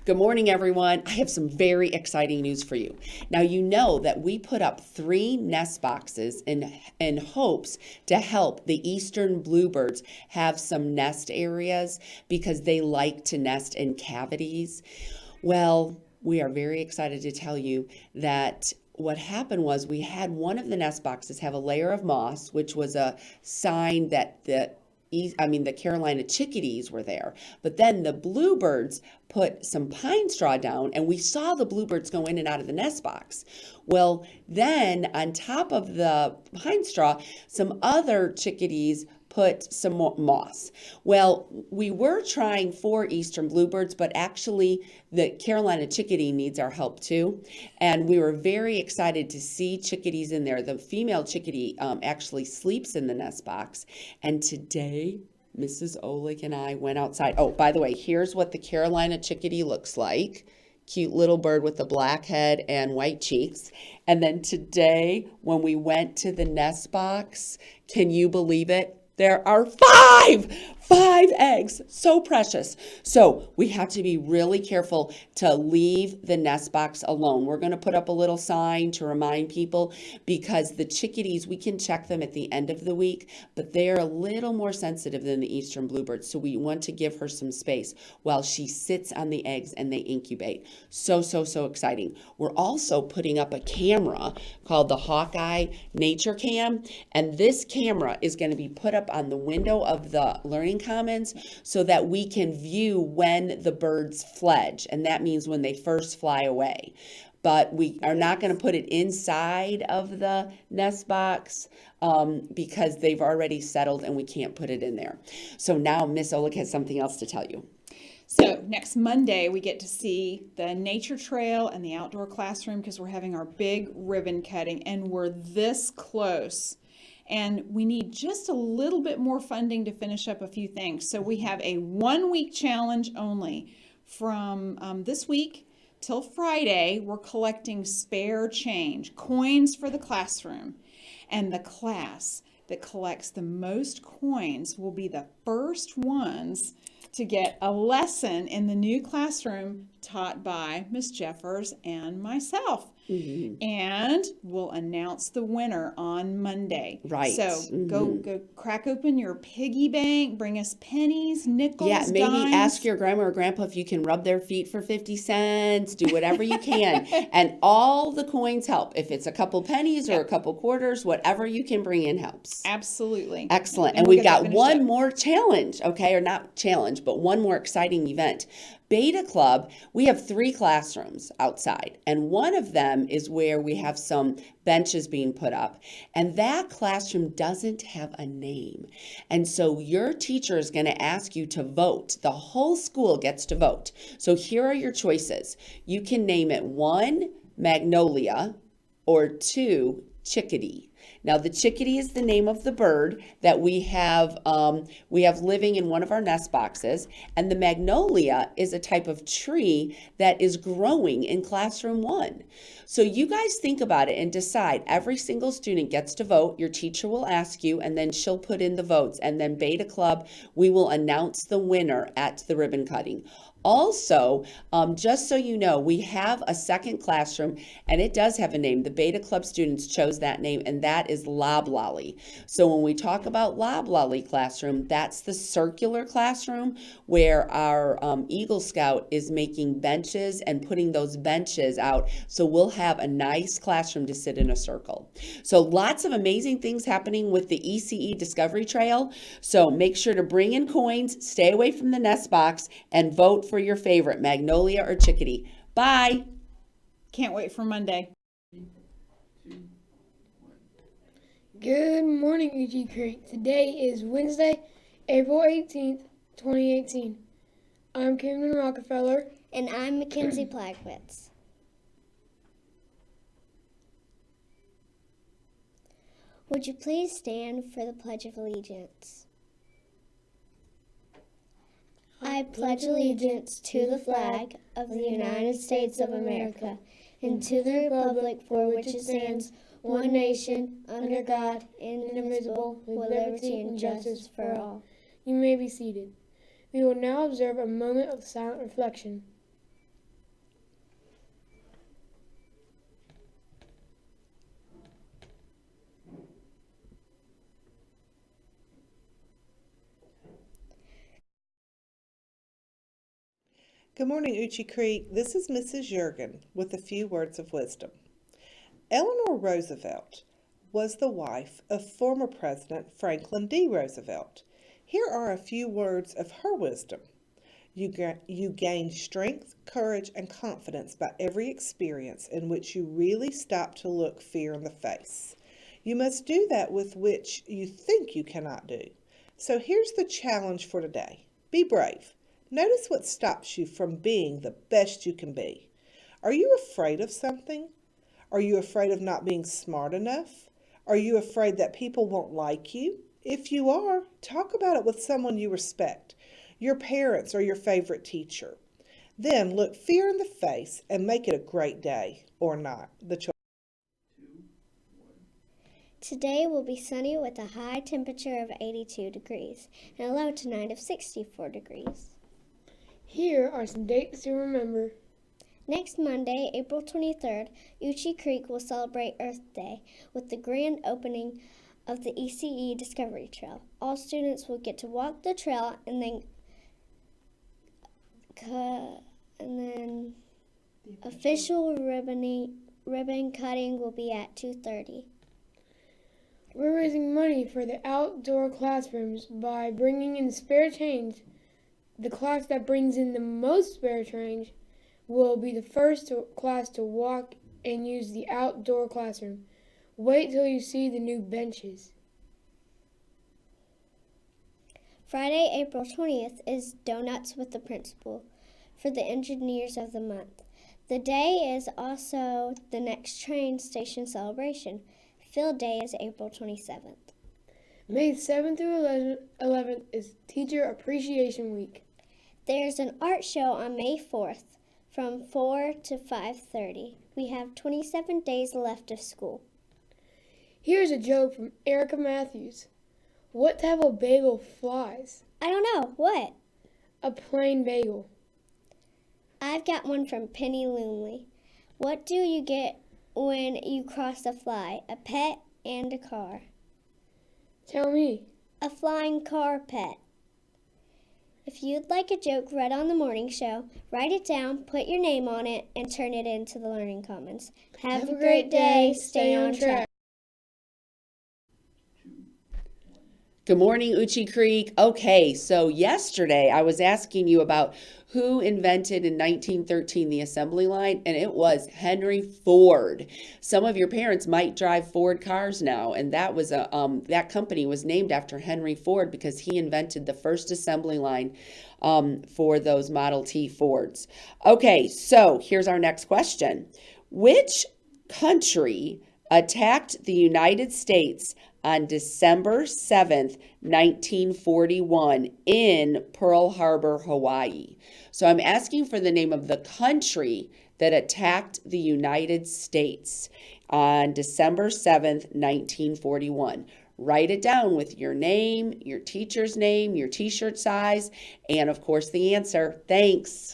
Good morning, everyone. I have some very exciting news for you. Now, you know that we put up 3 nest boxes in hopes to help the eastern bluebirds have some nest areas because they like to nest in cavities. Well, we are very excited to tell you that what happened was we had one of the nest boxes have a layer of moss, which was a sign that the Carolina chickadees were there. But then the bluebirds put some pine straw down, and we saw the bluebirds go in and out of the nest box. Well, then on top of the pine straw, some other chickadees put some moss. Well, we were trying for eastern bluebirds, but actually the Carolina chickadee needs our help too. And we were very excited to see chickadees in there. The female chickadee actually sleeps in the nest box. And today, Mrs. Oleg and I went outside. Oh, by the way, here's what the Carolina chickadee looks like. Cute little bird with a black head and white cheeks. And then today, when we went to the nest box, can you believe it? There are five eggs, so precious. So we have to be really careful to leave the nest box alone. We're going to put up a little sign to remind people because the chickadees, we can check them at the end of the week, but they're a little more sensitive than the eastern bluebirds. So we want to give her some space while she sits on the eggs and they incubate. So exciting. We're also putting up a camera called the Hawkeye Nature Cam, and this camera is going to be put up on the window of the Learning Commons so that we can view when the birds fledge, and that means when they first fly away. But we are not going to put it inside of the nest box because they've already settled and we can't put it in there. So now Miss Oleg has something else to tell you. So next Monday, we get to see the nature trail and the outdoor classroom because we're having our big ribbon cutting and we're this close. And we need just a little bit more funding to finish up a few things. So we have a 1-week challenge only. From this week till Friday, we're collecting spare change, coins for the classroom. And the class that collects the most coins will be the first ones to get a lesson in the new classroom taught by Miss Jeffers and myself. Mm-hmm. And we'll announce the winner on Monday. Right. So go crack open your piggy bank, bring us pennies, nickels, yeah, maybe dimes. Ask your grandma or grandpa if you can rub their feet for 50 cents, do whatever you can. And all the coins help. If it's a couple pennies or a couple quarters, whatever you can bring in helps. Absolutely. Excellent. And we've got one more challenge, okay? Or not challenge, but one more exciting event. Beta Club, we have 3 classrooms outside, and one of them is where we have some benches being put up, and that classroom doesn't have a name. And so your teacher is going to ask you to vote. The whole school gets to vote. So here are your choices. You can name it 1, Magnolia, or 2, Chickadee. Now, the chickadee is the name of the bird that we have living in one of our nest boxes, and the magnolia is a type of tree that is growing in classroom 1. So you guys think about it and decide. Every single student gets to vote. Your teacher will ask you, and then she'll put in the votes. And then Beta Club, we will announce the winner at the ribbon cutting. Also, just so you know, we have a second classroom, and it does have a name. The Beta Club students chose that name, and that is Loblolly. So when we talk about Loblolly classroom, that's the circular classroom where our Eagle Scout is making benches and putting those benches out. So we'll have a nice classroom to sit in a circle. So lots of amazing things happening with the ECE Discovery Trail. So make sure to bring in coins, stay away from the nest box, and vote for your favorite, Magnolia or Chickadee. Bye. Can't wait for Monday. Good morning, UG Creek. Today is Wednesday, April 18th, 2018. I'm Camden Rockefeller. And I'm Mackenzie Plagwitz. Would you please stand for the Pledge of Allegiance? I pledge allegiance to the flag of the United States of America and to the republic for which it stands, one nation, under God, indivisible, with liberty and justice for all. You may be seated. We will now observe a moment of silent reflection. Good morning, Uchi Creek. This is Mrs. Jurgen with a few words of wisdom. Eleanor Roosevelt was the wife of former President Franklin D. Roosevelt. Here are a few words of her wisdom. You gain strength, courage, and confidence by every experience in which you really stop to look fear in the face. You must do that with which you think you cannot do. So here's the challenge for today. Be brave. Notice what stops you from being the best you can be. Are you afraid of something? Are you afraid of not being smart enough? Are you afraid that people won't like you? If you are, talk about it with someone you respect, your parents or your favorite teacher. Then look fear in the face and make it a great day, or not. Today will be sunny with a high temperature of 82 degrees and a low tonight of 64 degrees. Here are some dates to remember. Next Monday, April 23rd, Uchi Creek will celebrate Earth Day with the grand opening of the ECE Discovery Trail. All students will get to walk the trail and then official ribbon cutting will be at 2:30. We're raising money for the outdoor classrooms by bringing in spare change. The class that brings in the most spare change will be the first class to walk and use the outdoor classroom. Wait till you see the new benches. Friday, April 20th is Donuts with the Principal for the Engineers of the Month. The day is also the next train station celebration. Field Day is April 27th. May 7th through 11th is Teacher Appreciation Week. There's an art show on May 4th from 4 to 5:30. We have 27 days left of school. Here's a joke from Erica Matthews. What type of bagel flies? I don't know. What? A plain bagel. I've got one from Penny Loonley. What do you get when you cross a fly? A pet and a car. Tell me. A flying car pet. If you'd like a joke read on the morning show, write it down, put your name on it, and turn it into the Learning Commons. Have a great day. Stay on track. Good morning, Uchi Creek. Okay, so yesterday I was asking you about who invented in 1913 the assembly line, and it was Henry Ford. Some of your parents might drive Ford cars now, and that was that company was named after Henry Ford because he invented the first assembly line for those Model T Fords. Okay, so here's our next question. Which country attacked the United States on December 7th, 1941 in Pearl Harbor, Hawaii? So I'm asking for the name of the country that attacked the United States on December 7th, 1941. Write it down with your name, your teacher's name, your t-shirt size, and of course the answer. Thanks.